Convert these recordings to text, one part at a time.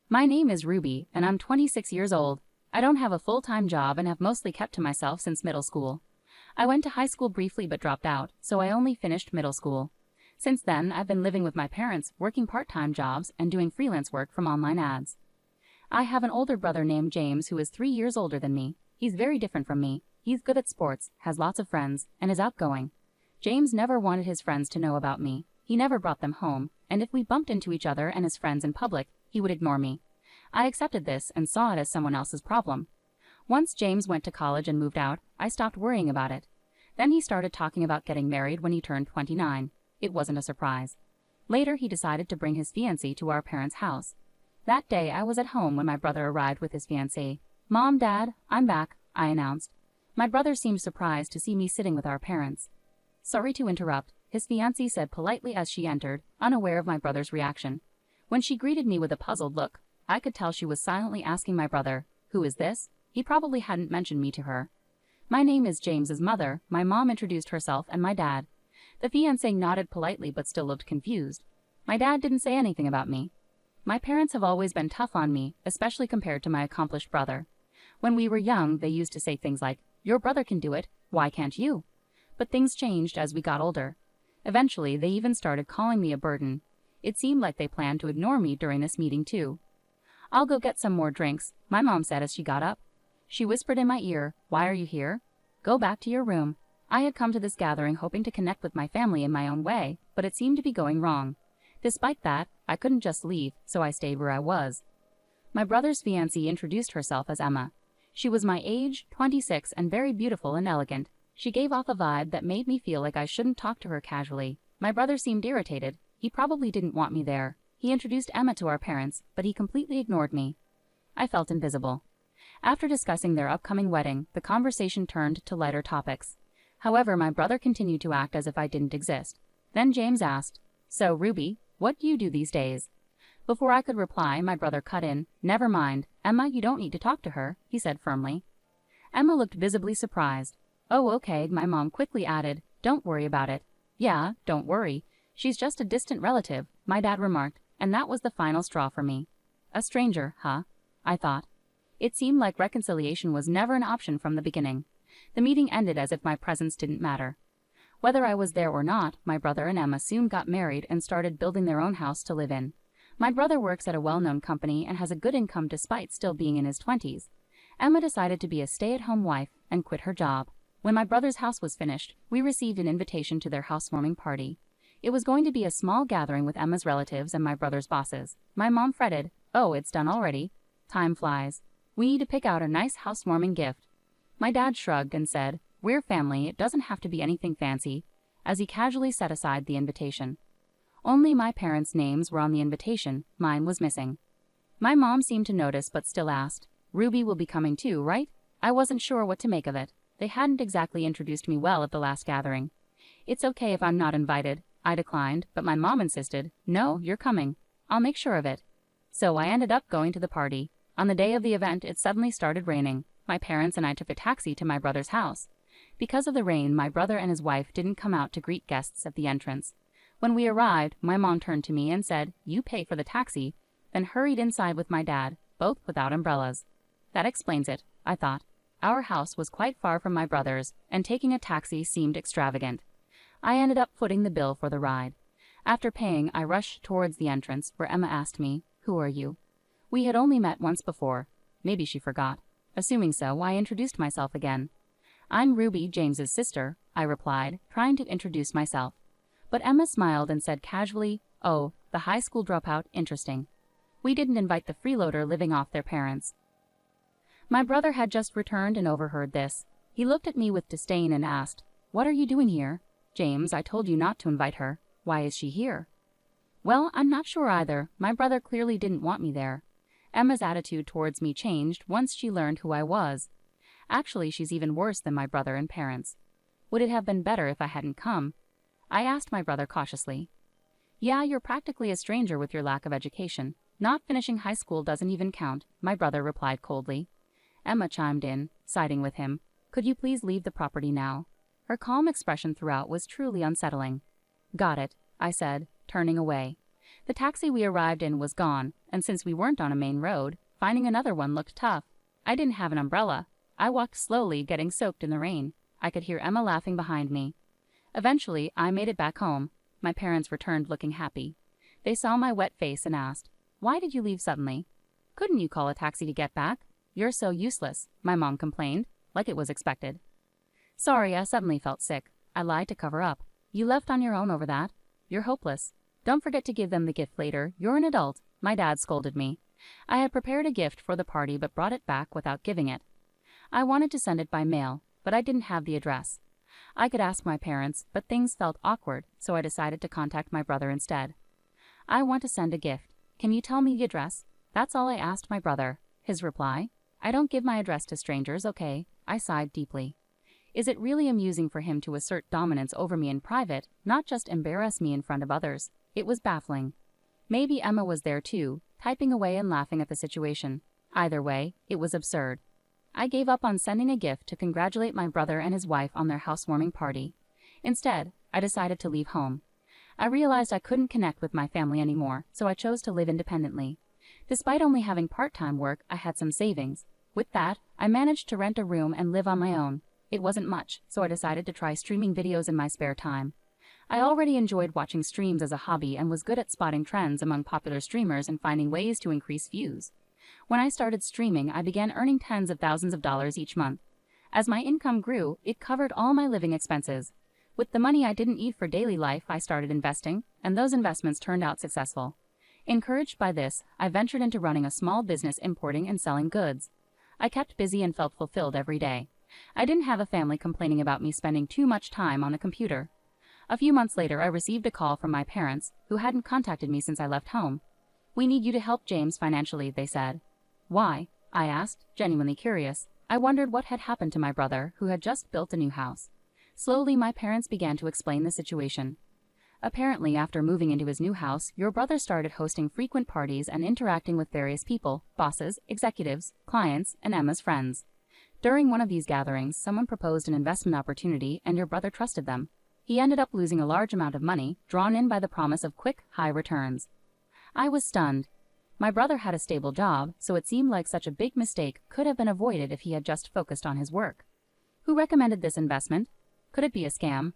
My name is Ruby, and I'm 26 years old. I don't have a full-time job and have mostly kept to myself since middle school. I went to high school briefly but dropped out, so I only finished middle school. Since then, I've been living with my parents, working part-time jobs, and doing freelance work from online ads. I have an older brother named James who is 3 years older than me. He's very different from me. He's good at sports, has lots of friends, and is outgoing. James never wanted his friends to know about me. He never brought them home, and if we bumped into each other and his friends in public, he would ignore me. I accepted this and saw it as someone else's problem. Once James went to college and moved out, I stopped worrying about it. Then he started talking about getting married when he turned 29. It wasn't a surprise. Later, he decided to bring his fiancée to our parents' house. That day, I was at home when my brother arrived with his fiancée. "Mom, Dad, I'm back," I announced. My brother seemed surprised to see me sitting with our parents. "Sorry to interrupt," his fiancée said politely as she entered, unaware of my brother's reaction. When she greeted me with a puzzled look, I could tell she was silently asking my brother, "Who is this?" He probably hadn't mentioned me to her. "My name is James's mother," my mom introduced herself, "and my dad." The fiancé nodded politely but still looked confused. My dad didn't say anything about me. My parents have always been tough on me, especially compared to my accomplished brother. When we were young, they used to say things like, "Your brother can do it, why can't you?" But things changed as we got older. Eventually, they even started calling me a burden. It seemed like they planned to ignore me during this meeting too. "I'll go get some more drinks," my mom said as she got up. She whispered in my ear, "Why are you here? Go back to your room." I had come to this gathering hoping to connect with my family in my own way, but it seemed to be going wrong. Despite that, I couldn't just leave, so I stayed where I was. My brother's fiancée introduced herself as Emma. She was my age, 26, and very beautiful and elegant. She gave off a vibe that made me feel like I shouldn't talk to her casually. My brother seemed irritated. He probably didn't want me there. He introduced Emma to our parents, but he completely ignored me. I felt invisible. After discussing their upcoming wedding, the conversation turned to lighter topics. However, my brother continued to act as if I didn't exist. Then James asked, "So, Ruby, what do you do these days?" Before I could reply, my brother cut in. "Never mind, Emma, you don't need to talk to her," he said firmly. Emma looked visibly surprised. "Oh, okay," my mom quickly added. "Don't worry about it." "Yeah, don't worry. She's just a distant relative," my dad remarked, and that was the final straw for me. A stranger, huh? I thought. It seemed like reconciliation was never an option from the beginning. The meeting ended as if my presence didn't matter. Whether I was there or not, my brother and Emma soon got married and started building their own house to live in. My brother works at a well-known company and has a good income despite still being in his 20s. Emma decided to be a stay-at-home wife and quit her job. When my brother's house was finished, we received an invitation to their housewarming party. It was going to be a small gathering with Emma's relatives and my brother's bosses. My mom fretted, "Oh, it's done already. Time flies. We need to pick out a nice housewarming gift." My dad shrugged and said, "We're family, it doesn't have to be anything fancy," as he casually set aside the invitation. Only my parents' names were on the invitation, mine was missing. My mom seemed to notice but still asked, "Ruby will be coming too, right?" I wasn't sure what to make of it. They hadn't exactly introduced me well at the last gathering. "It's okay if I'm not invited," I declined, but my mom insisted, "No, you're coming. I'll make sure of it." So I ended up going to the party. On the day of the event, it suddenly started raining. My parents and I took a taxi to my brother's house. Because of the rain, my brother and his wife didn't come out to greet guests at the entrance. When we arrived, my mom turned to me and said, "You pay for the taxi," then hurried inside with my dad, both without umbrellas. That explains it, I thought. Our house was quite far from my brother's, and taking a taxi seemed extravagant. I ended up footing the bill for the ride. After paying, I rushed towards the entrance, where Emma asked me, "Who are you?" We had only met once before. Maybe she forgot. Assuming so, I introduced myself again. "I'm Ruby, James's sister," I replied, trying to introduce myself. But Emma smiled and said casually, "Oh, the high school dropout, interesting. We didn't invite the freeloader living off their parents." My brother had just returned and overheard this. He looked at me with disdain and asked, "What are you doing here?" "James, I told you not to invite her. Why is she here?" Well, I'm not sure either. My brother clearly didn't want me there. Emma's attitude towards me changed once she learned who I was. Actually, she's even worse than my brother and parents. Would it have been better if I hadn't come? I asked my brother cautiously. "Yeah, you're practically a stranger with your lack of education. Not finishing high school doesn't even count," my brother replied coldly. Emma chimed in, siding with him. "Could you please leave the property now?" Her calm expression throughout was truly unsettling. "Got it," I said, turning away. The taxi we arrived in was gone, and since we weren't on a main road, finding another one looked tough. I didn't have an umbrella. I walked slowly, getting soaked in the rain. I could hear Emma laughing behind me. Eventually, I made it back home. My parents returned looking happy. They saw my wet face and asked, "Why did you leave suddenly? Couldn't you call a taxi to get back? You're so useless," my mom complained, like it was expected. "Sorry, I suddenly felt sick. I lied to cover up. You left on your own over that? You're hopeless. Don't forget to give them the gift later. You're an adult," my dad scolded me. I had prepared a gift for the party but brought it back without giving it. I wanted to send it by mail, but I didn't have the address. I could ask my parents, but things felt awkward, so I decided to contact my brother instead. "I want to send a gift. Can you tell me the address?" That's all I asked my brother. His reply, "I don't give my address to strangers, okay?" I sighed deeply. Is it really amusing for him to assert dominance over me in private, not just embarrass me in front of others? It was baffling. Maybe Emma was there too, typing away and laughing at the situation. Either way, it was absurd. I gave up on sending a gift to congratulate my brother and his wife on their housewarming party. Instead, I decided to leave home. I realized I couldn't connect with my family anymore, so I chose to live independently. Despite only having part-time work, I had some savings. With that, I managed to rent a room and live on my own. It wasn't much, so I decided to try streaming videos in my spare time. I already enjoyed watching streams as a hobby and was good at spotting trends among popular streamers and finding ways to increase views. When I started streaming, I began earning tens of thousands of dollars each month. As my income grew, it covered all my living expenses. With the money I didn't need for daily life, I started investing, and those investments turned out successful. Encouraged by this, I ventured into running a small business importing and selling goods. I kept busy and felt fulfilled every day. I didn't have a family complaining about me spending too much time on a computer. A few months later, I received a call from my parents, who hadn't contacted me since I left home. "We need you to help James financially," they said. "Why?" I asked, genuinely curious. I wondered what had happened to my brother, who had just built a new house. Slowly, my parents began to explain the situation. "Apparently, after moving into his new house, your brother started hosting frequent parties and interacting with various people, bosses, executives, clients, and Emma's friends. During one of these gatherings, someone proposed an investment opportunity and your brother trusted them. He ended up losing a large amount of money, drawn in by the promise of quick, high returns." I was stunned. My brother had a stable job, so it seemed like such a big mistake could have been avoided if he had just focused on his work. "Who recommended this investment? Could it be a scam?"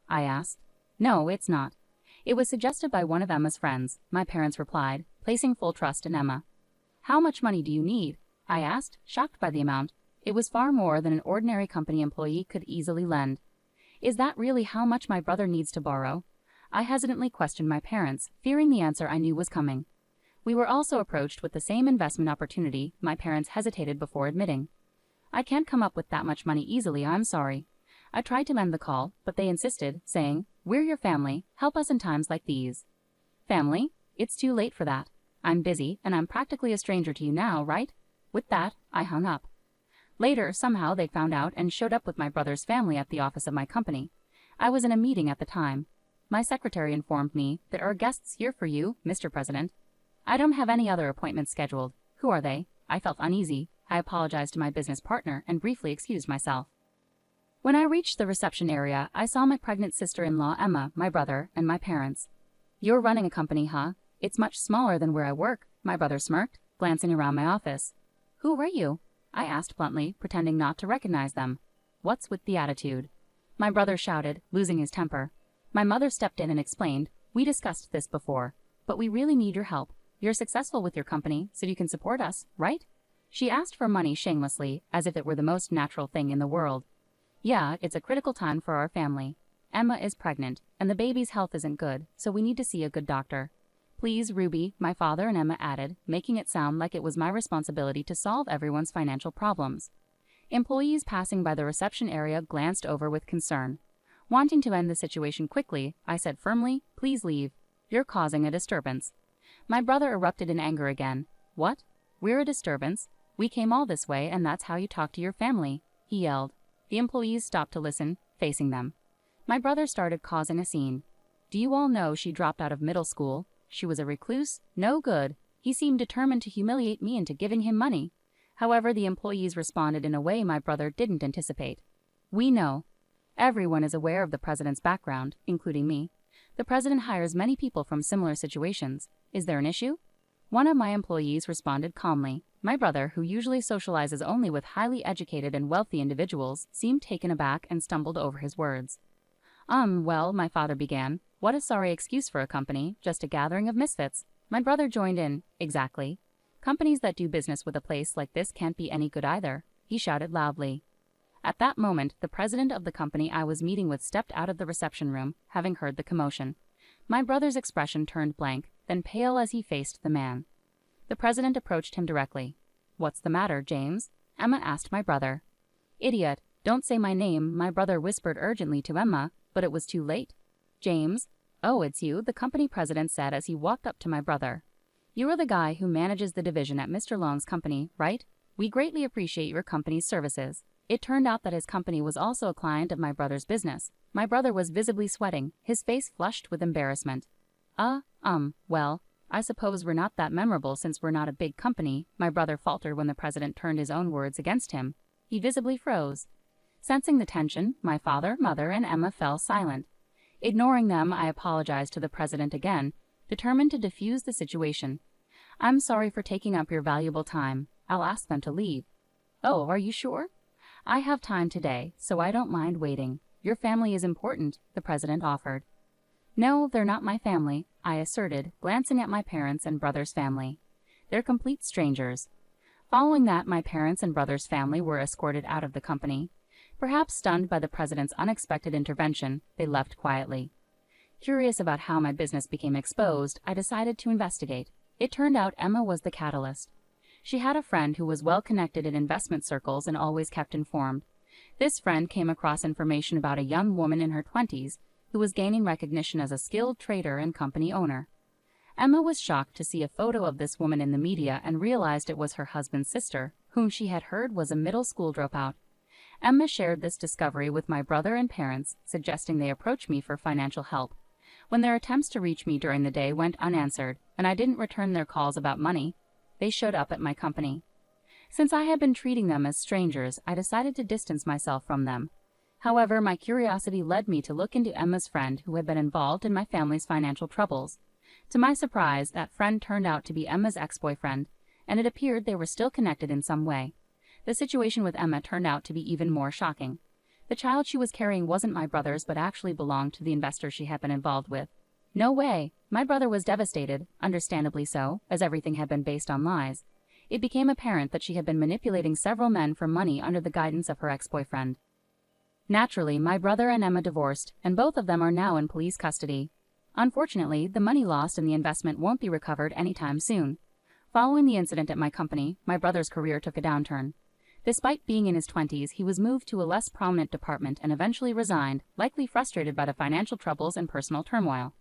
I asked. "No, it's not. It was suggested by one of Emma's friends," my parents replied, placing full trust in Emma. "How much money do you need?" I asked, shocked by the amount. It was far more than an ordinary company employee could easily lend. Is that really how much my brother needs to borrow? I hesitantly questioned my parents, fearing the answer I knew was coming. We were also approached with the same investment opportunity. My parents hesitated before admitting. "I can't come up with that much money easily, I'm sorry." I tried to end the call, but they insisted, saying, "We're your family, help us in times like these." "Family? It's too late for that. I'm busy, and I'm practically a stranger to you now, right?" With that, I hung up. Later, somehow they found out and showed up with my brother's family at the office of my company. I was in a meeting at the time. My secretary informed me, "There are guests here for you, Mr. President." "I don't have any other appointments scheduled." "Who are they?" I felt uneasy. I apologized to my business partner and briefly excused myself. When I reached the reception area, I saw my pregnant sister-in-law Emma, my brother, and my parents. "You're running a company, huh? It's much smaller than where I work," my brother smirked, glancing around my office. "Who were you?" I asked bluntly, pretending not to recognize them. "What's with the attitude?" my brother shouted, losing his temper. My mother stepped in and explained, "We discussed this before, but we really need your help. You're successful with your company, so you can support us, right?" She asked for money shamelessly, as if it were the most natural thing in the world. "Yeah, it's a critical time for our family. Emma is pregnant, and the baby's health isn't good, so we need to see a good doctor. Please, Ruby," my father and Emma added, making it sound like it was my responsibility to solve everyone's financial problems. Employees passing by the reception area glanced over with concern. Wanting to end the situation quickly, I said firmly, "Please leave. You're causing a disturbance." My brother erupted in anger again. "What? We're a disturbance? We came all this way, and that's how you talk to your family," he yelled. The employees stopped to listen, facing them. My brother started causing a scene. "Do you all know she dropped out of middle school? She was a recluse, no good." He seemed determined to humiliate me into giving him money. However, the employees responded in a way my brother didn't anticipate. "We know. Everyone is aware of the president's background, including me. The president hires many people from similar situations. Is there an issue? One of my employees responded calmly. My brother, who usually socializes only with highly educated and wealthy individuals, seemed taken aback and stumbled over his words. Well, my father began. What a sorry excuse for a company, just a gathering of misfits. My brother joined in. Exactly. Companies that do business with a place like this can't be any good either, he shouted loudly. At that moment, the president of the company I was meeting with stepped out of the reception room, having heard the commotion. My brother's expression turned blank, then pale as he faced the man. The president approached him directly. What's the matter, James? Emma asked my brother. Idiot, don't say my name, my brother whispered urgently to Emma, but it was too late. James? Oh, it's you, the company president said as he walked up to my brother. You are the guy who manages the division at Mr. Long's company, right? We greatly appreciate your company's services. It turned out that his company was also a client of my brother's business. My brother was visibly sweating, his face flushed with embarrassment. Well, I suppose we're not that memorable since we're not a big company, my brother faltered when the president turned his own words against him. He visibly froze. Sensing the tension, my father, mother, and Emma fell silent. Ignoring them, I apologized to the president again, determined to defuse the situation. I'm sorry for taking up your valuable time. I'll ask them to leave. Oh, are you sure? I have time today, so I don't mind waiting. Your family is important, the president offered. No, they're not my family, I asserted, glancing at my parents and brother's family. They're complete strangers. Following that, my parents and brother's family were escorted out of the company. Perhaps stunned by the president's unexpected intervention, they left quietly. Curious about how my business became exposed, I decided to investigate. It turned out Emma was the catalyst. She had a friend who was well connected in investment circles and always kept informed. This friend came across information about a young woman in her 20s who was gaining recognition as a skilled trader and company owner. Emma was shocked to see a photo of this woman in the media and realized it was her husband's sister, whom she had heard was a middle school dropout. Emma shared this discovery with my brother and parents, suggesting they approach me for financial help. When their attempts to reach me during the day went unanswered, and I didn't return their calls about money, they showed up at my company. Since I had been treating them as strangers, I decided to distance myself from them. However, my curiosity led me to look into Emma's friend who had been involved in my family's financial troubles. To my surprise, that friend turned out to be Emma's ex-boyfriend, and it appeared they were still connected in some way. The situation with Emma turned out to be even more shocking. The child she was carrying wasn't my brother's but actually belonged to the investor she had been involved with. No way! My brother was devastated, understandably so, as everything had been based on lies. It became apparent that she had been manipulating several men for money under the guidance of her ex-boyfriend. Naturally, my brother and Emma divorced, and both of them are now in police custody. Unfortunately, the money lost in the investment won't be recovered anytime soon. Following the incident at my company, my brother's career took a downturn. Despite being in his 20s, he was moved to a less prominent department and eventually resigned, likely frustrated by the financial troubles and personal turmoil.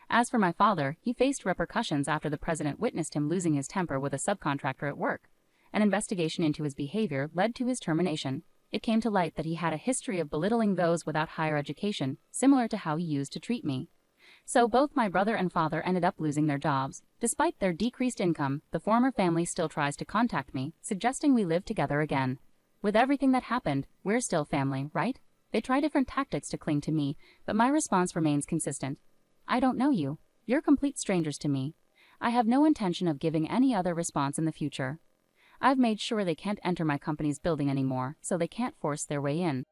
As for my father, he faced repercussions after the president witnessed him losing his temper with a subcontractor at work. An investigation into his behavior led to his termination. It came to light that he had a history of belittling those without higher education, similar to how he used to treat me. So both my brother and father ended up losing their jobs. Despite their decreased income, the former family still tries to contact me, suggesting we live together again. With everything that happened, we're still family, right? They try different tactics to cling to me, but my response remains consistent. I don't know you. You're complete strangers to me. I have no intention of giving any other response in the future. I've made sure they can't enter my company's building anymore, so they can't force their way in.